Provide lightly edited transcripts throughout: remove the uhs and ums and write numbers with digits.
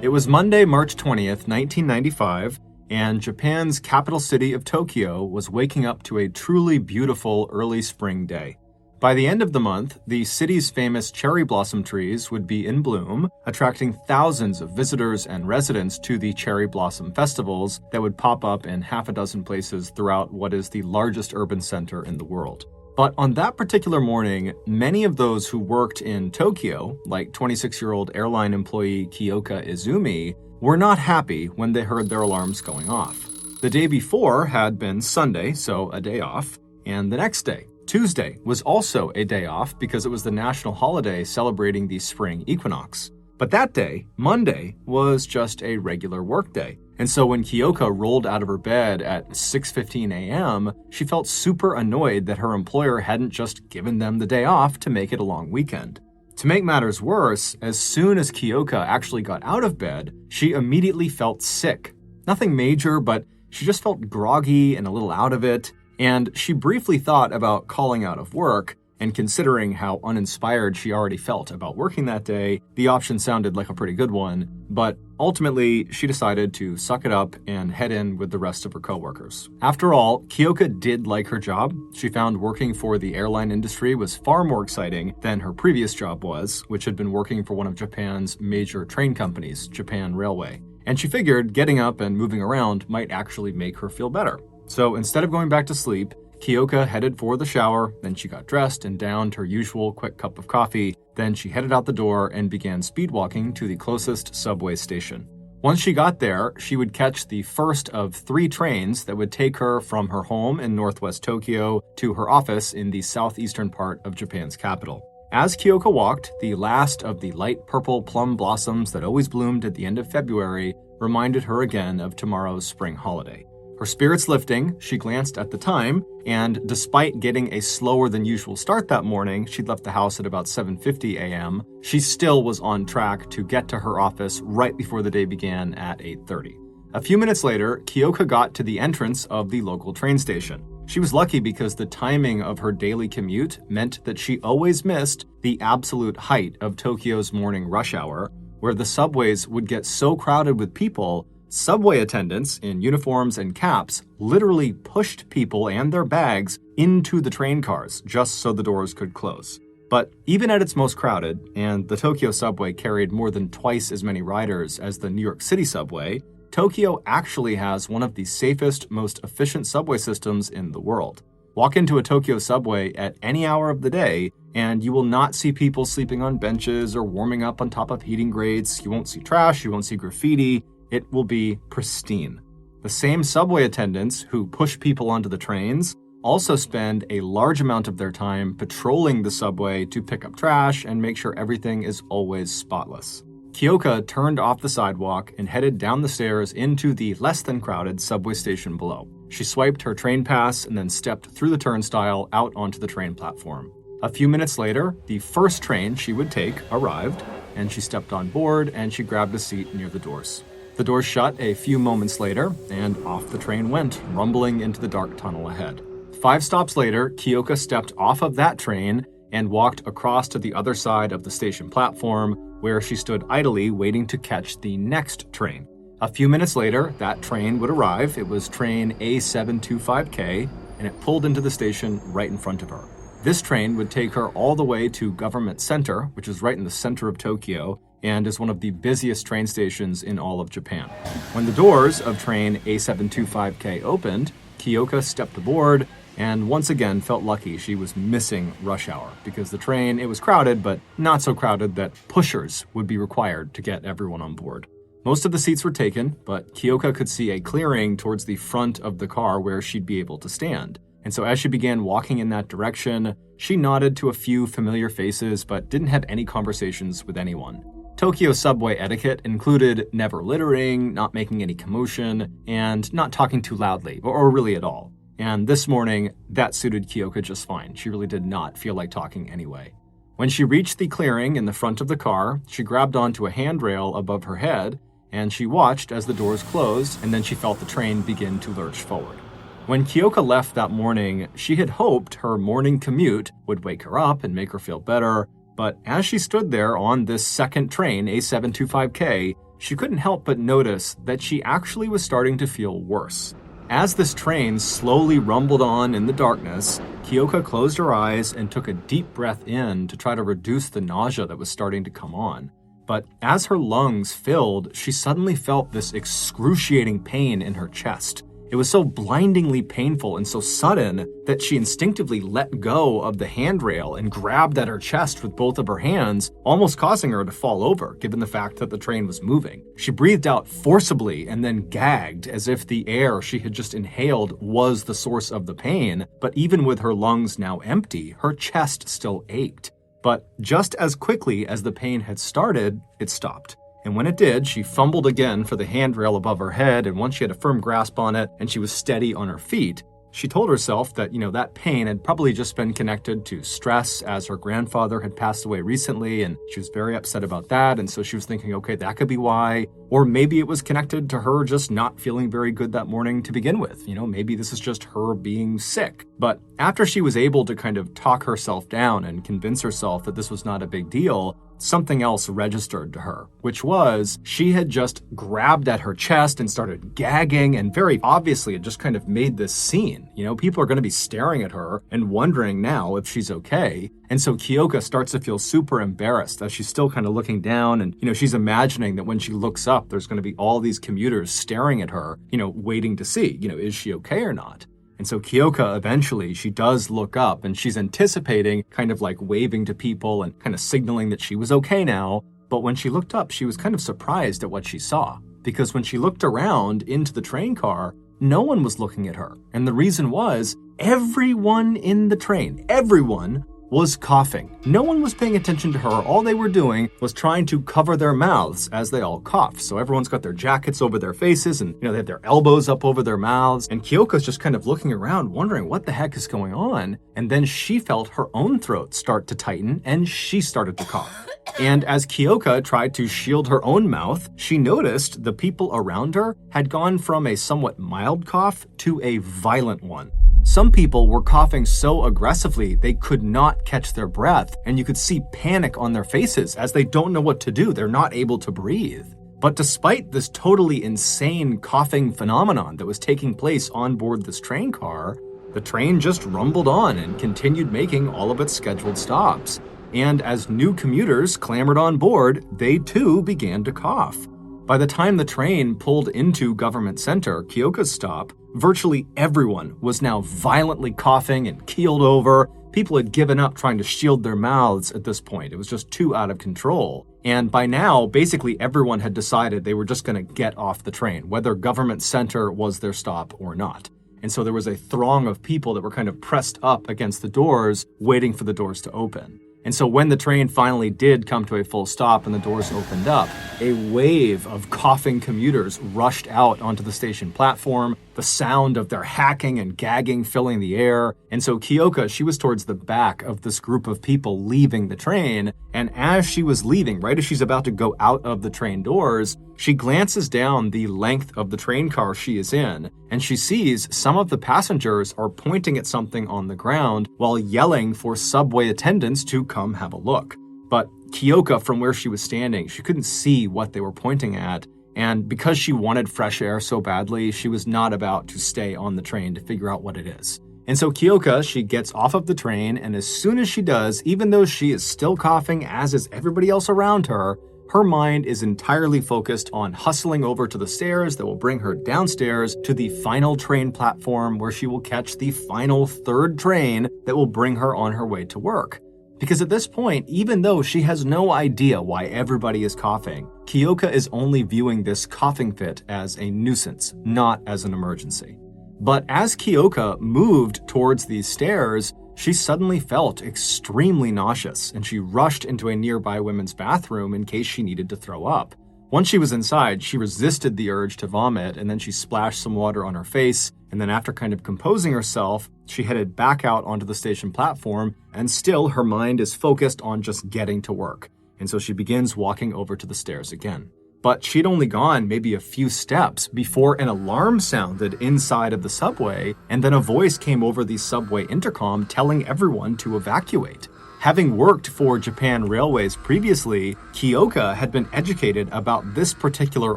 It was Monday, March 20th, 1995, and Japan's capital city of Tokyo was waking up to a truly beautiful early spring day. By the end of the month, the city's famous cherry blossom trees would be in bloom, attracting thousands of visitors and residents to the cherry blossom festivals that would pop up in half a dozen places throughout what is the largest urban center in the world. But on that particular morning, many of those who worked in Tokyo, like 26-year-old airline employee Kyoka Izumi, were not happy when they heard their alarms going off. The day before had been Sunday, so a day off, and the next day, Tuesday, was also a day off because it was the national holiday celebrating the spring equinox. But that day, Monday, was just a regular workday. And so when Kyoka rolled out of her bed at 6:15 a.m., she felt super annoyed that her employer hadn't just given them the day off to make it a long weekend. To make matters worse, as soon as Kyoka actually got out of bed, she immediately felt sick. Nothing major, but she just felt groggy and a little out of it, and she briefly thought about calling out of work, and considering how uninspired she already felt about working that day, the option sounded like a pretty good one, but ultimately, she decided to suck it up and head in with the rest of her coworkers. After all, Kyoka did like her job. She found working for the airline industry was far more exciting than her previous job was, which had been working for one of Japan's major train companies, Japan Railway. And she figured getting up and moving around might actually make her feel better. So instead of going back to sleep, Kyoka headed for the shower, then she got dressed and downed her usual quick cup of coffee, then she headed out the door and began speedwalking to the closest subway station. Once she got there, she would catch the first of 3 trains that would take her from her home in northwest Tokyo to her office in the southeastern part of Japan's capital. As Kyoka walked, the last of the light purple plum blossoms that always bloomed at the end of February reminded her again of tomorrow's spring holiday. Her spirits lifting, she glanced at the time, and despite getting a slower than usual start that morning, she'd left the house at about 7:50 a.m., she still was on track to get to her office right before the day began at 8:30. A few minutes later, Kyoka got to the entrance of the local train station. She was lucky because the timing of her daily commute meant that she always missed the absolute height of Tokyo's morning rush hour, where the subways would get so crowded with people, subway attendants in uniforms and caps literally pushed people and their bags into the train cars just so the doors could close. But even at its most crowded, and the Tokyo subway carried more than twice as many riders as the New York City subway, Tokyo actually has one of the safest, most efficient subway systems in the world. Walk into a Tokyo subway at any hour of the day, and you will not see people sleeping on benches or warming up on top of heating grates. You won't see trash, you won't see graffiti. It will be pristine. The same subway attendants who push people onto the trains also spend a large amount of their time patrolling the subway to pick up trash and make sure everything is always spotless. Kyoka turned off the sidewalk and headed down the stairs into the less than crowded subway station below. She swiped her train pass and then stepped through the turnstile out onto the train platform. A few minutes later, the first train she would take arrived, and she stepped on board and she grabbed a seat near the doors. The doors shut a few moments later, and off the train went, rumbling into the dark tunnel ahead. 5 stops later, Kyoka stepped off of that train and walked across to the other side of the station platform, where she stood idly waiting to catch the next train. A few minutes later, that train would arrive. It was train A725K, and it pulled into the station right in front of her. This train would take her all the way to Government Center, which is right in the center of Tokyo, and is one of the busiest train stations in all of Japan. When the doors of train A725K opened, Kyoka stepped aboard and once again felt lucky she was missing rush hour, because the train, it was crowded, but not so crowded that pushers would be required to get everyone on board. Most of the seats were taken, but Kyoka could see a clearing towards the front of the car where she'd be able to stand. And so as she began walking in that direction, she nodded to a few familiar faces but didn't have any conversations with anyone. Tokyo subway etiquette included never littering, not making any commotion, and not talking too loudly, or really at all. And this morning, that suited Kyoka just fine. She really did not feel like talking anyway. When she reached the clearing in the front of the car, she grabbed onto a handrail above her head, and she watched as the doors closed, and then she felt the train begin to lurch forward. When Kyoka left that morning, she had hoped her morning commute would wake her up and make her feel better, but as she stood there on this second train, A725K, she couldn't help but notice that she actually was starting to feel worse. As this train slowly rumbled on in the darkness, Kyoka closed her eyes and took a deep breath in to try to reduce the nausea that was starting to come on. But as her lungs filled, she suddenly felt this excruciating pain in her chest. It was so blindingly painful and so sudden that she instinctively let go of the handrail and grabbed at her chest with both of her hands, almost causing her to fall over, given the fact that the train was moving. She breathed out forcibly and then gagged as if the air she had just inhaled was the source of the pain, but even with her lungs now empty, her chest still ached. But just as quickly as the pain had started, it stopped. And when it did, she fumbled again for the handrail above her head, and once she had a firm grasp on it and she was steady on her feet, she told herself that, that pain had probably just been connected to stress, as her grandfather had passed away recently, and she was very upset about that, and so she was thinking, okay, that could be why. Or maybe it was connected to her just not feeling very good that morning to begin with. Maybe this is just her being sick. But after she was able to kind of talk herself down and convince herself that this was not a big deal, something else registered to her, which was she had just grabbed at her chest and started gagging, and very obviously it just kind of made this scene. People are going to be staring at her and wondering now if she's okay. And so Kyoka starts to feel super embarrassed as she's still kind of looking down, and she's imagining that when she looks up, there's going to be all these commuters staring at her, waiting to see, is she okay or not? And so Kyoka eventually, she does look up, and she's anticipating kind of like waving to people and kind of signaling that she was okay now. But when she looked up, she was kind of surprised at what she saw, because when she looked around into the train car, no one was looking at her. And the reason was everyone in the train, everyone was coughing. No one was paying attention to her. All they were doing was trying to cover their mouths as they all coughed. So everyone's got their jackets over their faces, and they have their elbows up over their mouths. And Kyoka's just kind of looking around, wondering what the heck is going on. And then she felt her own throat start to tighten, and she started to cough. And as Kyoka tried to shield her own mouth, she noticed the people around her had gone from a somewhat mild cough to a violent one. Some people were coughing so aggressively they could not catch their breath, and you could see panic on their faces as they don't know what to do. They're not able to breathe. But despite this totally insane coughing phenomenon that was taking place on board this train car, the train just rumbled on and continued making all of its scheduled stops. And as new commuters clambered on board, they too began to cough. By the time the train pulled into Government Center, Kyoka's stop, virtually everyone was now violently coughing and keeled over. People had given up trying to shield their mouths at this point. It was just too out of control. And by now, basically everyone had decided they were just going to get off the train, whether Government Center was their stop or not. And so there was a throng of people that were kind of pressed up against the doors, waiting for the doors to open. And so when the train finally did come to a full stop and the doors opened up, a wave of coughing commuters rushed out onto the station platform, the sound of their hacking and gagging filling the air. And so Kyoka, she was towards the back of this group of people leaving the train. And as she was leaving, right as she's about to go out of the train doors, she glances down the length of the train car she is in, and she sees some of the passengers are pointing at something on the ground while yelling for subway attendants to come have a look. But Kyoka, from where she was standing, she couldn't see what they were pointing at, and because she wanted fresh air so badly, she was not about to stay on the train to figure out what it is. And so Kyoka, she gets off of the train, and as soon as she does, even though she is still coughing, as is everybody else around her, her mind is entirely focused on hustling over to the stairs that will bring her downstairs to the final train platform where she will catch the final third train that will bring her on her way to work. Because at this point, even though she has no idea why everybody is coughing, Kyoka is only viewing this coughing fit as a nuisance, not as an emergency. But as Kyoka moved towards these stairs, she suddenly felt extremely nauseous, and she rushed into a nearby women's bathroom in case she needed to throw up. Once she was inside, she resisted the urge to vomit, and then she splashed some water on her face, and then after kind of composing herself, she headed back out onto the station platform, and still her mind is focused on just getting to work. And so she begins walking over to the stairs again. But she'd only gone maybe a few steps before an alarm sounded inside of the subway, and then a voice came over the subway intercom telling everyone to evacuate. Having worked for Japan Railways previously, Kyoka had been educated about this particular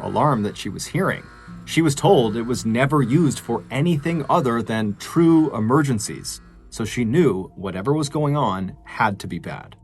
alarm that she was hearing. She was told it was never used for anything other than true emergencies, so she knew whatever was going on had to be bad.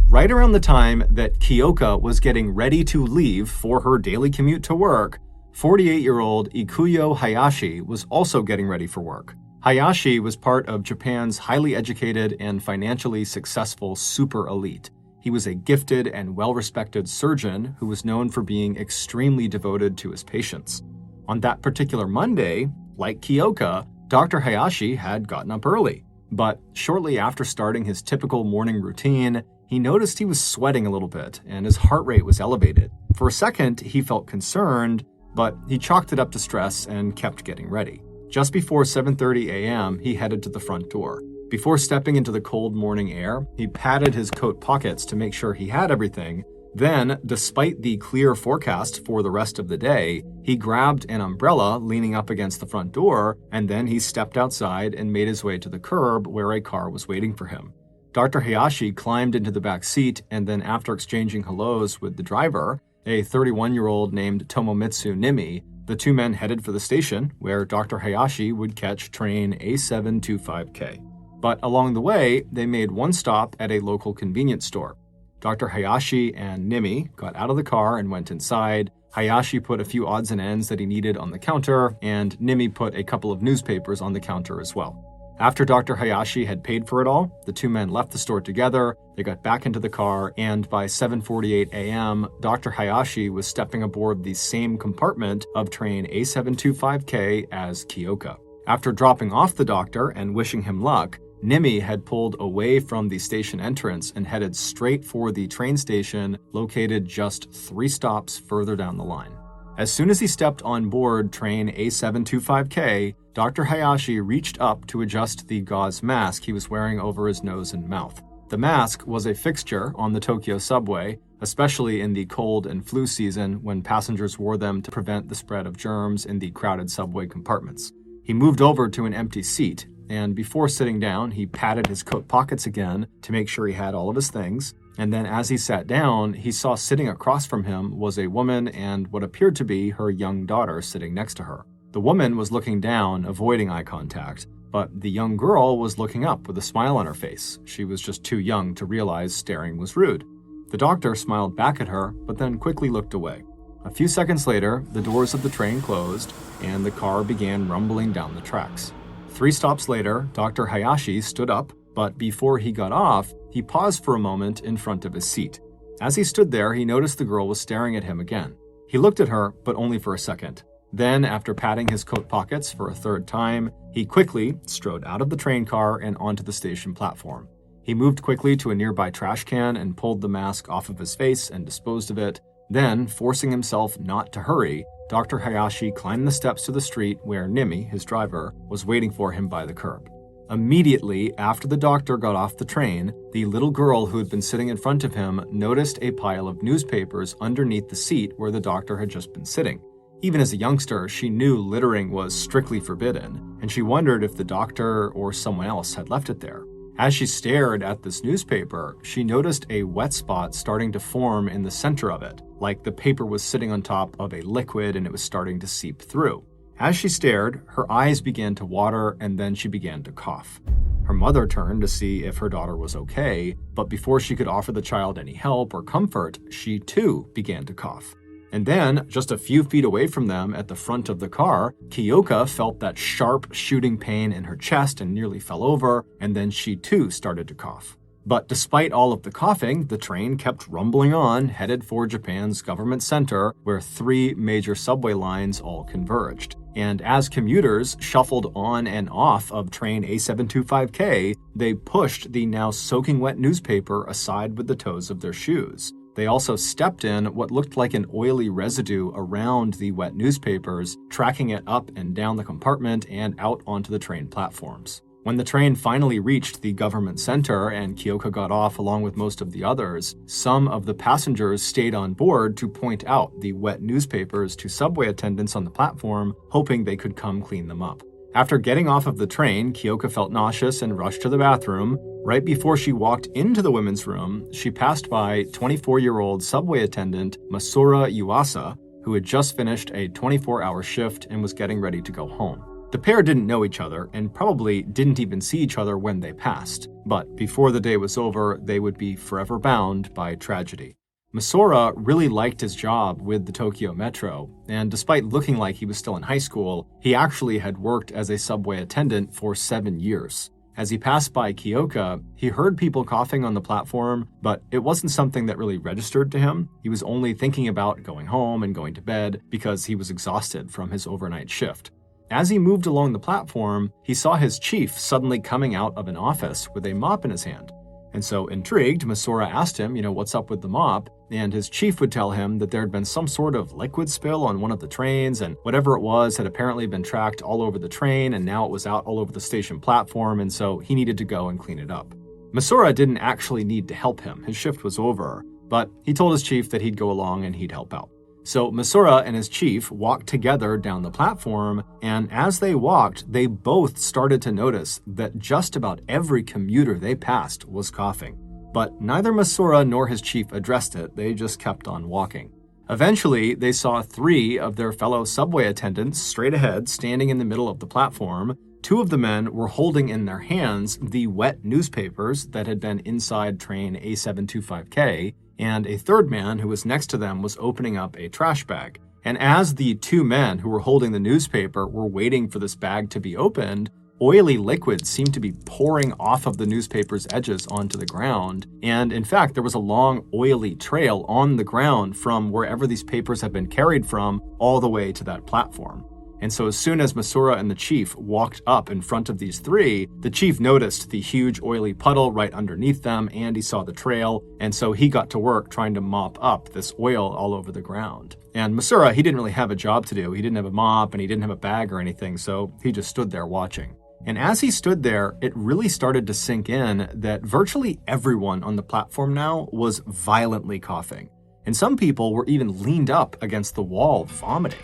Right around the time that Kyoka was getting ready to leave for her daily commute to work, 48-year-old Ikuyo Hayashi was also getting ready for work. Hayashi was part of Japan's highly educated and financially successful super elite. He was a gifted and well-respected surgeon who was known for being extremely devoted to his patients. On that particular Monday, like Kyoka, Dr. Hayashi had gotten up early. But shortly after starting his typical morning routine, he noticed he was sweating a little bit and his heart rate was elevated. For a second, he felt concerned, but he chalked it up to stress and kept getting ready. Just before 7:30 a.m., he headed to the front door. Before stepping into the cold morning air, he patted his coat pockets to make sure he had everything. Then, despite the clear forecast for the rest of the day, he grabbed an umbrella leaning up against the front door, and then he stepped outside and made his way to the curb where a car was waiting for him. Dr. Hayashi climbed into the back seat, and then after exchanging hellos with the driver, a 31-year-old named Tomomitsu Nimi, the two men headed for the station, where Dr. Hayashi would catch train A725K. But along the way, they made one stop at a local convenience store. Dr. Hayashi and Nimi got out of the car and went inside. Hayashi put a few odds and ends that he needed on the counter, and Nimi put a couple of newspapers on the counter as well. After Dr. Hayashi had paid for it all, the two men left the store together, they got back into the car, and by 7:48 a.m., Dr. Hayashi was stepping aboard the same compartment of train A725K as Kyoka. After dropping off the doctor and wishing him luck, Nimi had pulled away from the station entrance and headed straight for the train station located just 3 stops further down the line. As soon as he stepped on board train A725K, Dr. Hayashi reached up to adjust the gauze mask he was wearing over his nose and mouth. The mask was a fixture on the Tokyo subway, especially in the cold and flu season when passengers wore them to prevent the spread of germs in the crowded subway compartments. He moved over to an empty seat, and before sitting down, he patted his coat pockets again to make sure he had all of his things. And then as he sat down, he saw sitting across from him was a woman and what appeared to be her young daughter sitting next to her. The woman was looking down, avoiding eye contact, but the young girl was looking up with a smile on her face. She was just too young to realize staring was rude. The doctor smiled back at her, but then quickly looked away. A few seconds later, the doors of the train closed, and the car began rumbling down the tracks. 3 stops later, Dr. Hayashi stood up, but before he got off, he paused for a moment in front of his seat. As he stood there, he noticed the girl was staring at him again. He looked at her, but only for a second. Then, after patting his coat pockets for a 3rd time, he quickly strode out of the train car and onto the station platform. He moved quickly to a nearby trash can and pulled the mask off of his face and disposed of it. Then, forcing himself not to hurry, Dr. Hayashi climbed the steps to the street where Nimi, his driver, was waiting for him by the curb. Immediately after the doctor got off the train, the little girl who had been sitting in front of him noticed a pile of newspapers underneath the seat where the doctor had just been sitting. Even as a youngster, she knew littering was strictly forbidden, and she wondered if the doctor or someone else had left it there. As she stared at this newspaper, she noticed a wet spot starting to form in the center of it, like the paper was sitting on top of a liquid and it was starting to seep through. As she stared, her eyes began to water and then she began to cough. Her mother turned to see if her daughter was okay, but before she could offer the child any help or comfort, she too began to cough. And then, just a few feet away from them at the front of the car, Kyoka felt that sharp shooting pain in her chest and nearly fell over, and then she too started to cough. But despite all of the coughing, the train kept rumbling on, headed for Japan's government center, where 3 major subway lines all converged. And as commuters shuffled on and off of train A725K, they pushed the now soaking wet newspaper aside with the toes of their shoes. They also stepped in what looked like an oily residue around the wet newspapers, tracking it up and down the compartment and out onto the train platforms. When the train finally reached the government center and Kyoka got off along with most of the others, some of the passengers stayed on board to point out the wet newspapers to subway attendants on the platform, hoping they could come clean them up. After getting off of the train, Kyoka felt nauseous and rushed to the bathroom. Right before she walked into the women's room, she passed by 24-year-old subway attendant Masura Yuasa, who had just finished a 24-hour shift and was getting ready to go home. The pair didn't know each other and probably didn't even see each other when they passed, but before the day was over, they would be forever bound by tragedy. Masura really liked his job with the Tokyo Metro, and despite looking like he was still in high school, he actually had worked as a subway attendant for 7 years. As he passed by Kyoka, he heard people coughing on the platform, but it wasn't something that really registered to him. He was only thinking about going home and going to bed because he was exhausted from his overnight shift. As he moved along the platform, he saw his chief suddenly coming out of an office with a mop in his hand. And so, intrigued, Masura asked him, what's up with the mop? And his chief would tell him that there had been some sort of liquid spill on one of the trains, and whatever it was had apparently been tracked all over the train, and now it was out all over the station platform, and so he needed to go and clean it up. Masura didn't actually need to help him. His shift was over, but he told his chief that he'd go along and he'd help out. So Masura and his chief walked together down the platform, and as they walked, they both started to notice that just about every commuter they passed was coughing. But neither Masura nor his chief addressed it, they just kept on walking. Eventually, they saw 3 of their fellow subway attendants straight ahead, standing in the middle of the platform. 2 of the men were holding in their hands the wet newspapers that had been inside train A725K, and a 3rd man who was next to them was opening up a trash bag. And as the 2 men who were holding the newspaper were waiting for this bag to be opened, oily liquid seemed to be pouring off of the newspaper's edges onto the ground. And in fact, there was a long, oily trail on the ground from wherever these papers had been carried from all the way to that platform. And so as soon as Masura and the chief walked up in front of these 3, the chief noticed the huge oily puddle right underneath them, and he saw the trail, and so he got to work trying to mop up this oil all over the ground. And Masura, he didn't really have a job to do. He didn't have a mop, and he didn't have a bag or anything, so he just stood there watching. And as he stood there, it really started to sink in that virtually everyone on the platform now was violently coughing. And some people were even leaned up against the wall vomiting.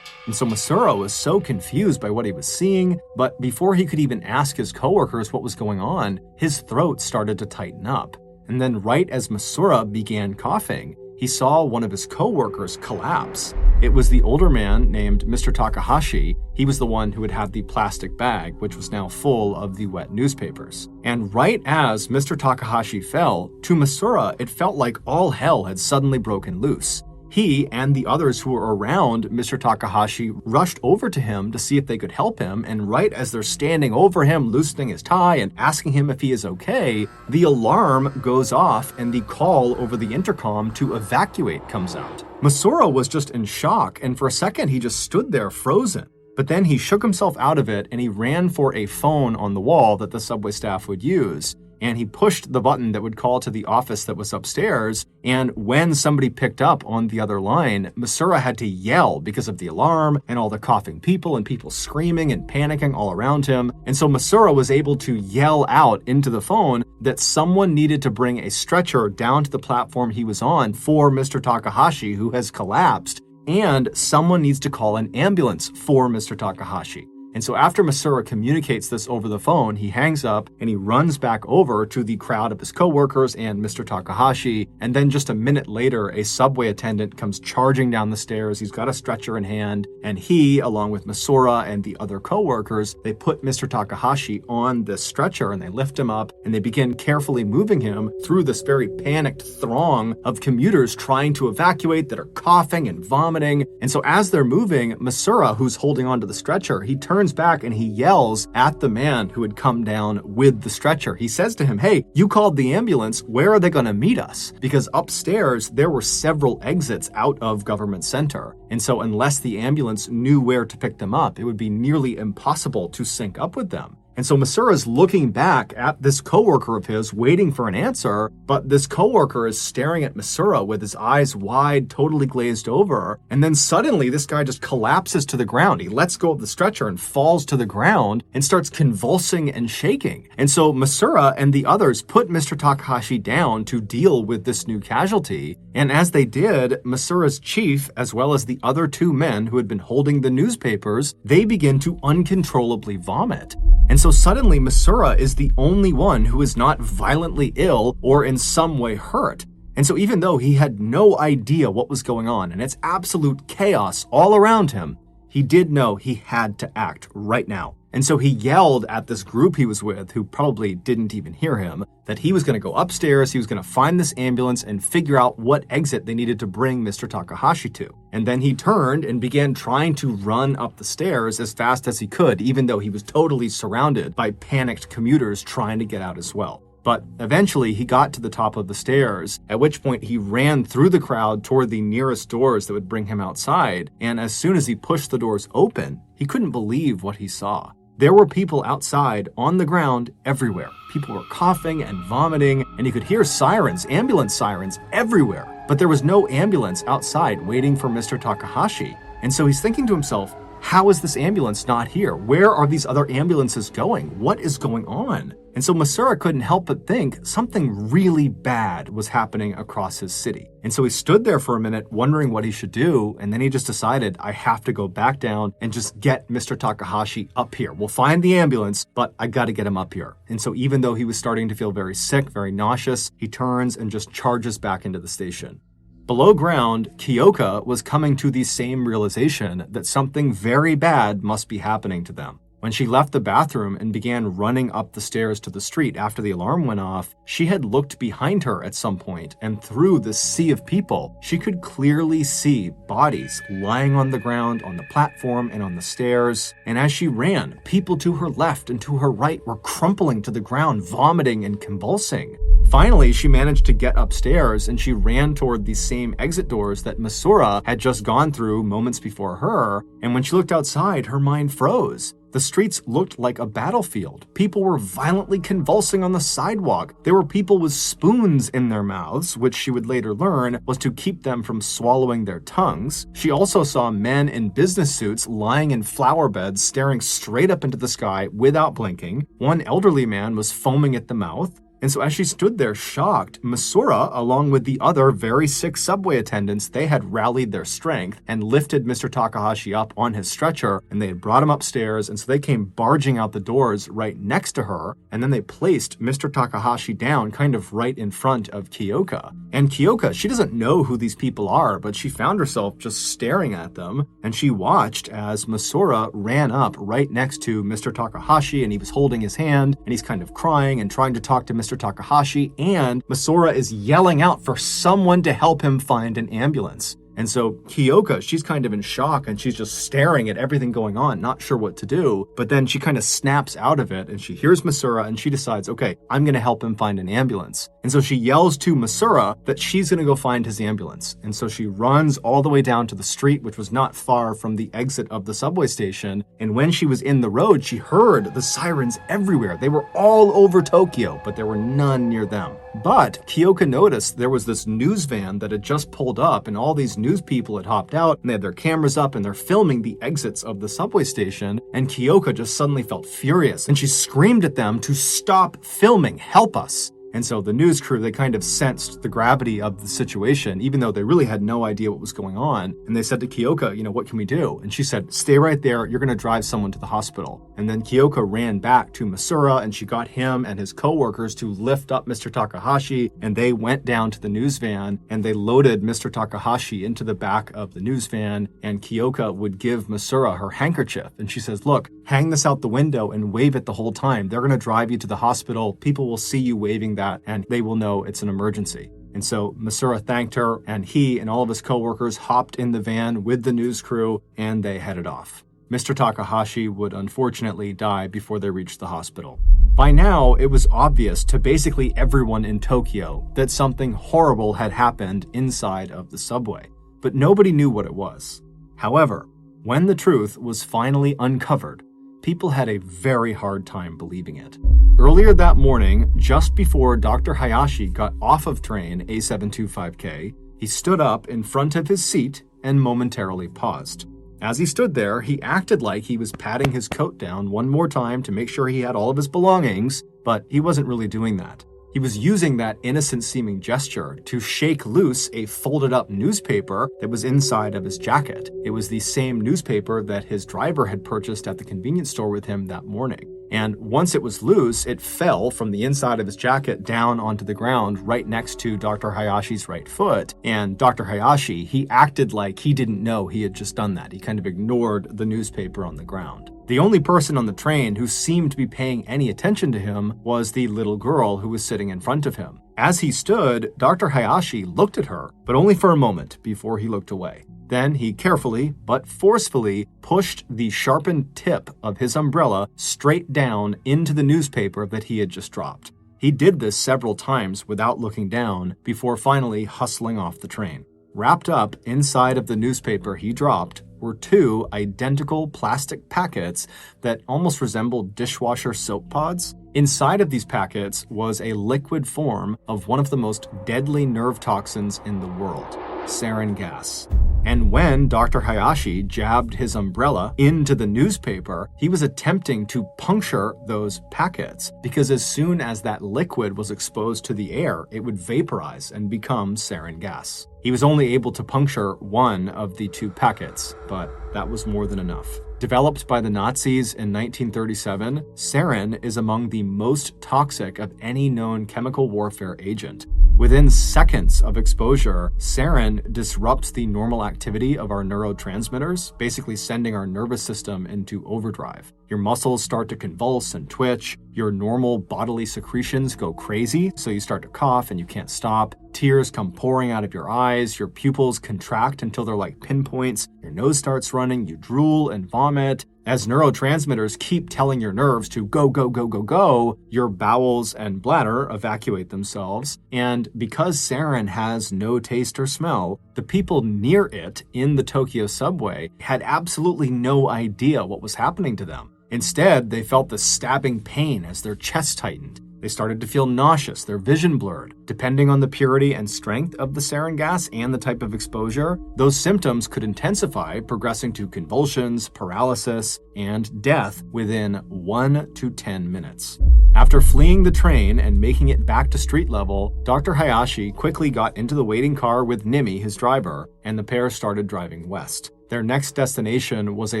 And so Masura was so confused by what he was seeing, but before he could even ask his coworkers what was going on, his throat started to tighten up. And then right as Masura began coughing, he saw one of his coworkers collapse. It was the older man named Mr. Takahashi. He was the one who had had the plastic bag, which was now full of the wet newspapers. And right as Mr. Takahashi fell, to Masura, it felt like all hell had suddenly broken loose. He and the others who were around Mr. Takahashi rushed over to him to see if they could help him, and right as they're standing over him, loosening his tie and asking him if he is okay, the alarm goes off and the call over the intercom to evacuate comes out. Masura was just in shock, and for a second he just stood there frozen. But then he shook himself out of it and he ran for a phone on the wall that the subway staff would use. And he pushed the button that would call to the office that was upstairs, and when somebody picked up on the other line, Masura had to yell because of the alarm and all the coughing people and people screaming and panicking all around him. And so Masura was able to yell out into the phone that someone needed to bring a stretcher down to the platform he was on for Mr. Takahashi, who has collapsed, and someone needs to call an ambulance for Mr. Takahashi. And so after Masura communicates this over the phone, he hangs up and he runs back over to the crowd of his coworkers and Mr. Takahashi. And then just a minute later, a subway attendant comes charging down the stairs. He's got a stretcher in hand, and he, along with Masura and the other coworkers, they put Mr. Takahashi on this stretcher and they lift him up and they begin carefully moving him through this very panicked throng of commuters trying to evacuate that are coughing and vomiting. And so as they're moving, Masura, who's holding onto the stretcher, he turns back and he yells at the man who had come down with the stretcher. He says to him, "Hey, you called the ambulance. Where are they going to meet us?" Because upstairs, there were several exits out of Government Center. And so unless the ambulance knew where to pick them up, it would be nearly impossible to sync up with them. And so Masura's looking back at this coworker of his, waiting for an answer, but this coworker is staring at Masura with his eyes wide, totally glazed over. And then suddenly this guy just collapses to the ground. He lets go of the stretcher and falls to the ground and starts convulsing and shaking. And so Masura and the others put Mr. Takahashi down to deal with this new casualty. And as they did, Masura's chief, as well as the other two men who had been holding the newspapers, they begin to uncontrollably vomit. And so suddenly Masura is the only one who is not violently ill or in some way hurt. And so even though he had no idea what was going on and it's absolute chaos all around him, he did know he had to act right now. And so he yelled at this group he was with, who probably didn't even hear him, that he was going to go upstairs, he was going to find this ambulance and figure out what exit they needed to bring Mr. Takahashi to. And then he turned and began trying to run up the stairs as fast as he could, even though he was totally surrounded by panicked commuters trying to get out as well. But eventually he got to the top of the stairs, at which point he ran through the crowd toward the nearest doors that would bring him outside. And as soon as he pushed the doors open, he couldn't believe what he saw. There were people outside on the ground everywhere. People were coughing and vomiting, and he could hear sirens, ambulance sirens everywhere. But there was no ambulance outside waiting for Mr. Takahashi. And so he's thinking to himself, how is this ambulance not here? Where are these other ambulances going? What is going on? And so Masura couldn't help but think something really bad was happening across his city. And so he stood there for a minute wondering what he should do, and then he just decided, I have to go back down and just get Mr. Takahashi up here. We'll find the ambulance, but I gotta get him up here. And so even though he was starting to feel very sick, very nauseous, he turns and just charges back into the station. Below ground, Kyoka was coming to the same realization that something very bad must be happening to them. When she left the bathroom and began running up the stairs to the street after the alarm went off, she had looked behind her at some point, and through the sea of people, she could clearly see bodies lying on the ground, on the platform, and on the stairs. And as she ran, people to her left and to her right were crumpling to the ground, vomiting and convulsing. Finally, she managed to get upstairs and she ran toward the same exit doors that Masura had just gone through moments before her. And when she looked outside, her mind froze. The streets looked like a battlefield. People were violently convulsing on the sidewalk. There were people with spoons in their mouths, which she would later learn was to keep them from swallowing their tongues. She also saw men in business suits lying in flower beds, staring straight up into the sky without blinking. One elderly man was foaming at the mouth. And so as she stood there shocked, Masura, along with the other very sick subway attendants, they had rallied their strength and lifted Mr. Takahashi up on his stretcher, and they had brought him upstairs, and so they came barging out the doors right next to her, and then they placed Mr. Takahashi down kind of right in front of Kyoka. And Kyoka, she doesn't know who these people are, but she found herself just staring at them, and she watched as Masura ran up right next to Mr. Takahashi, and he was holding his hand, and he's kind of crying and trying to talk to Mr. Takahashi, and Masura is yelling out for someone to help him find an ambulance. And so Kyoka, she's kind of in shock and she's just staring at everything going on, not sure what to do. But then she kind of snaps out of it and she hears Masura and she decides, okay, I'm going to help him find an ambulance. And so she yells to Masura that she's going to go find his ambulance. And so she runs all the way down to the street, which was not far from the exit of the subway station. And when she was in the road, she heard the sirens everywhere. They were all over Tokyo, but there were none near them. But Kyoka noticed there was this news van that had just pulled up and all these news people had hopped out and they had their cameras up and they're filming the exits of the subway station. And Kyoka just suddenly felt furious and she screamed at them to stop filming, help us. And so the news crew, they kind of sensed the gravity of the situation, even though they really had no idea what was going on. And they said to Kyoka, what can we do? And she said, stay right there. You're going to drive someone to the hospital. And then Kyoka ran back to Masura and she got him and his coworkers to lift up Mr. Takahashi. And they went down to the news van and they loaded Mr. Takahashi into the back of the news van. And Kyoka would give Masura her handkerchief. And she says, look, hang this out the window and wave it the whole time. They're going to drive you to the hospital. People will see you waving that and they will know it's an emergency. And so Masura thanked her and he and all of his coworkers hopped in the van with the news crew and they headed off. Mr. Takahashi would unfortunately die before they reached the hospital. By now, it was obvious to basically everyone in Tokyo that something horrible had happened inside of the subway, but nobody knew what it was. However, when the truth was finally uncovered, people had a very hard time believing it. Earlier that morning, just before Dr. Hayashi got off of train A725K, he stood up in front of his seat and momentarily paused. As he stood there, he acted like he was patting his coat down one more time to make sure he had all of his belongings, but he wasn't really doing that. He He was using that innocent-seeming gesture to shake loose a folded-up newspaper that was inside of his jacket. It was the same newspaper that his driver had purchased at the convenience store with him that morning. And once it was loose, it fell from the inside of his jacket down onto the ground right next to Dr. Hayashi's right foot. And Dr. Hayashi, he acted like he didn't know he had just done that. He kind of ignored the newspaper on the ground. The only person on the train who seemed to be paying any attention to him was the little girl who was sitting in front of him. As he stood, Dr. Hayashi looked at her, but only for a moment before he looked away. Then he carefully, but forcefully, pushed the sharpened tip of his umbrella straight down into the newspaper that he had just dropped. He did this several times without looking down before finally hustling off the train. Wrapped up inside of the newspaper he dropped were two identical plastic packets that almost resembled dishwasher soap pods. Inside of these packets was a liquid form of one of the most deadly nerve toxins in the world, sarin gas. And when Dr. Hayashi jabbed his umbrella into the newspaper, he was attempting to puncture those packets because as soon as that liquid was exposed to the air, it would vaporize and become sarin gas. He was only able to puncture one of the two packets, but that was more than enough. Developed by the Nazis in 1937, sarin is among the most toxic of any known chemical warfare agent. Within seconds of exposure, sarin disrupts the normal activity of our neurotransmitters, basically sending our nervous system into overdrive. Your muscles start to convulse and twitch, your normal bodily secretions go crazy, so you start to cough and you can't stop. Tears come pouring out of your eyes, your pupils contract until they're like pinpoints, your nose starts running, you drool and vomit. As neurotransmitters keep telling your nerves to go, go, go, go, go, your bowels and bladder evacuate themselves. And because sarin has no taste or smell, the people near it in the Tokyo subway had absolutely no idea what was happening to them. Instead, they felt the stabbing pain as their chest tightened. They started to feel nauseous, their vision blurred. Depending on the purity and strength of the sarin gas and the type of exposure, those symptoms could intensify, progressing to convulsions, paralysis, and death within 1 to 10 minutes. After fleeing the train and making it back to street level, Dr. Hayashi quickly got into the waiting car with Nimi, his driver, and the pair started driving west. Their next destination was a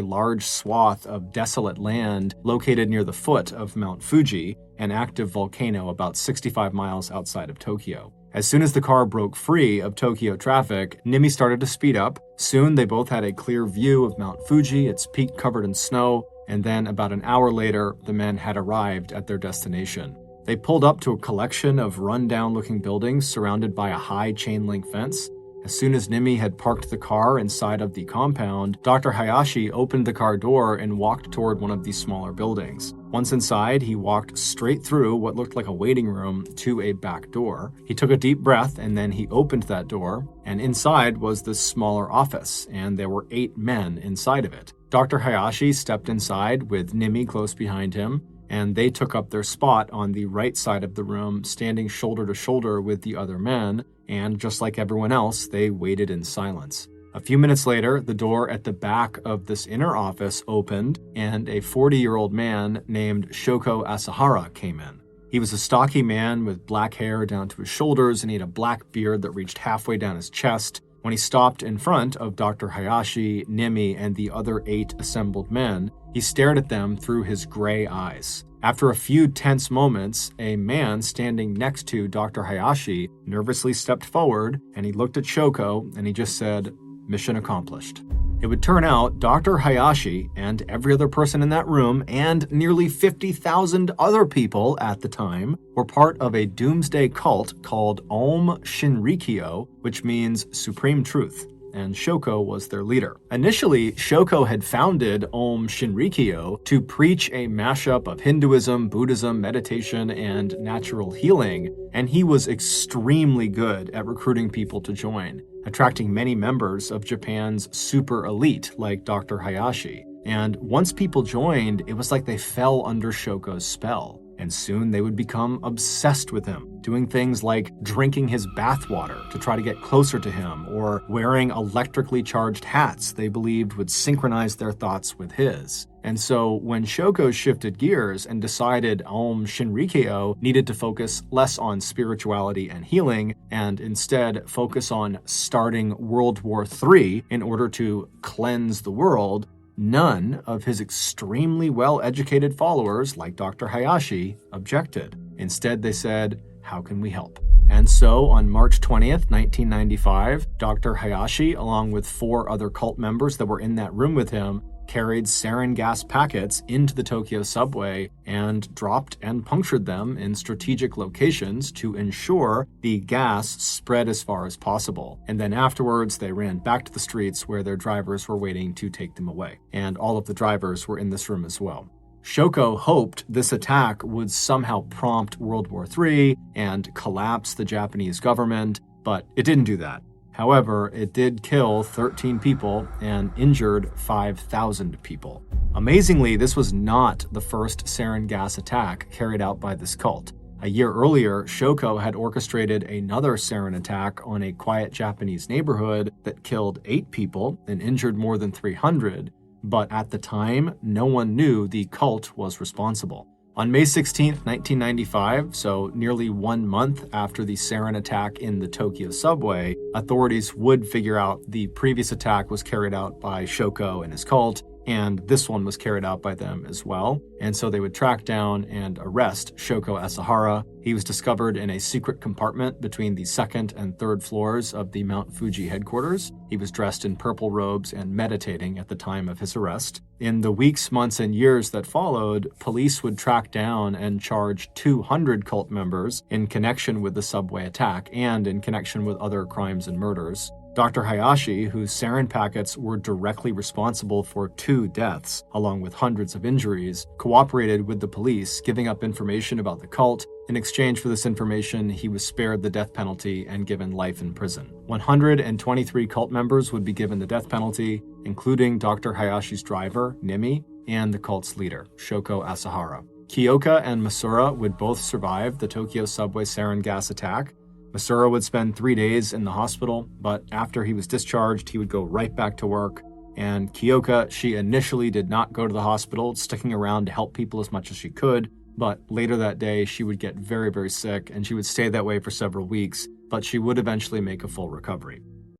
large swath of desolate land located near the foot of Mount Fuji, an active volcano about 65 miles outside of Tokyo. As soon as the car broke free of Tokyo traffic, Nimi started to speed up. Soon they both had a clear view of Mount Fuji, its peak covered in snow, and then about an hour later, the men had arrived at their destination. They pulled up to a collection of run-down-looking buildings surrounded by a high chain-link fence. As soon as Nimi had parked the car inside of the compound, Dr. Hayashi opened the car door and walked toward one of these smaller buildings. Once inside, he walked straight through what looked like a waiting room to a back door. He took a deep breath and then he opened that door, and inside was this smaller office, and there were 8 men inside of it. Dr. Hayashi stepped inside with Nimi close behind him, and they took up their spot on the right side of the room, standing shoulder to shoulder with the other men, and just like everyone else, they waited in silence. A few minutes later, the door at the back of this inner office opened, and a 40-year-old man named Shoko Asahara came in. He was a stocky man with black hair down to his shoulders, and he had a black beard that reached halfway down his chest. When he stopped in front of Dr. Hayashi, Nimi, and the other 8 assembled men, he stared at them through his gray eyes. After a few tense moments, a man standing next to Dr. Hayashi nervously stepped forward, and he looked at Shoko, and he just said, "Mission accomplished." It would turn out Dr. Hayashi and every other person in that room and nearly 50,000 other people at the time were part of a doomsday cult called Om Shinrikyo, which means Supreme Truth, and Shoko was their leader. Initially, Shoko had founded Om Shinrikyo to preach a mashup of Hinduism, Buddhism, meditation, and natural healing, and he was extremely good at recruiting people to join, attracting many members of Japan's super elite like Dr. Hayashi. And once people joined, it was like they fell under Shoko's spell. And soon they would become obsessed with him, doing things like drinking his bathwater to try to get closer to him, or wearing electrically charged hats they believed would synchronize their thoughts with his. And so when Shoko shifted gears and decided Aum Shinrikyo needed to focus less on spirituality and healing and instead focus on starting World War III in order to cleanse the world, none of his extremely well-educated followers, like Dr. Hayashi, objected. Instead, they said, "How can we help?" And so, on March 20th, 1995, Dr. Hayashi, along with 4 other cult members that were in that room with him, carried sarin gas packets into the Tokyo subway and dropped and punctured them in strategic locations to ensure the gas spread as far as possible. And then afterwards, they ran back to the streets where their drivers were waiting to take them away. And all of the drivers were in this room as well. Shoko hoped this attack would somehow prompt World War III and collapse the Japanese government, but it didn't do that. However, it did kill 13 people and injured 5,000 people. Amazingly, this was not the first sarin gas attack carried out by this cult. A year earlier, Shoko had orchestrated another sarin attack on a quiet Japanese neighborhood that killed 8 people and injured more than 300, but at the time, no one knew the cult was responsible. On May 16, 1995, so nearly 1 month after the sarin attack in the Tokyo subway, authorities would figure out the previous attack was carried out by Shoko and his cult, and this one was carried out by them as well. And so they would track down and arrest Shoko Asahara. He was discovered in a secret compartment between the 2nd and 3rd floors of the Mount Fuji headquarters. He was dressed in purple robes and meditating at the time of his arrest. In the weeks, months, and years that followed, police would track down and charge 200 cult members in connection with the subway attack and in connection with other crimes and murders. Dr. Hayashi, whose sarin packets were directly responsible for 2 deaths, along with hundreds of injuries, cooperated with the police, giving up information about the cult. In exchange for this information, he was spared the death penalty and given life in prison. 123 cult members would be given the death penalty, including Dr. Hayashi's driver, Nimi, and the cult's leader, Shoko Asahara. Kyoka and Masura would both survive the Tokyo subway sarin gas attack. Masura would spend 3 days in the hospital, but after he was discharged, he would go right back to work. And Kyoka, she initially did not go to the hospital, sticking around to help people as much as she could. But later that day, she would get very, very sick, and she would stay that way for several weeks, but she would eventually make a full recovery.